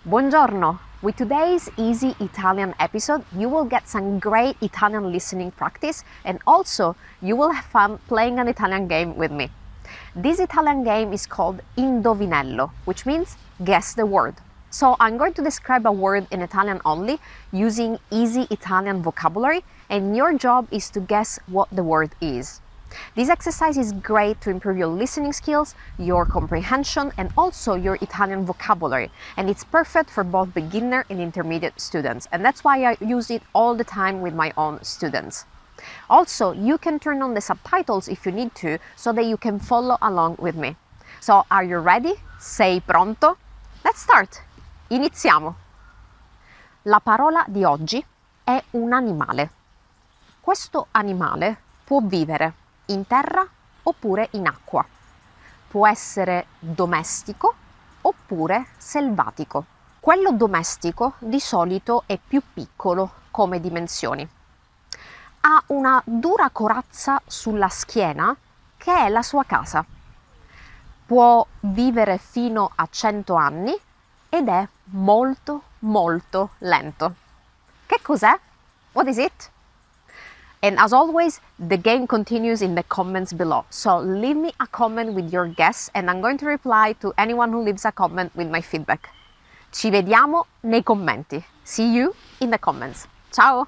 Buongiorno! With today's easy Italian episode, you will get some great Italian listening practice and also you will have fun playing an Italian game with me. This Italian game is called indovinello, which means guess the word. So I'm going to describe a word in Italian only using easy Italian vocabulary, and your job is to guess what the word is. This exercise is great to improve your listening skills, your comprehension, and also your Italian vocabulary. And it's perfect for both beginner and intermediate students. And that's why I use it all the time with my own students. Also, you can turn on the subtitles if you need to, so that you can follow along with me. So, are you ready? Sei pronto? Let's start! Iniziamo! La parola di oggi è un animale. Questo animale può vivere in terra oppure in acqua. Può essere domestico oppure selvatico. Quello domestico di solito è più piccolo come dimensioni. Ha una dura corazza sulla schiena che è la sua casa. Può vivere fino a 100 anni ed è molto molto lento. Che cos'è? What is it? And as always, the game continues in the comments below. So leave me a comment with your guess and I'm going to reply to anyone who leaves a comment with my feedback. Ci vediamo nei commenti. See you in the comments. Ciao!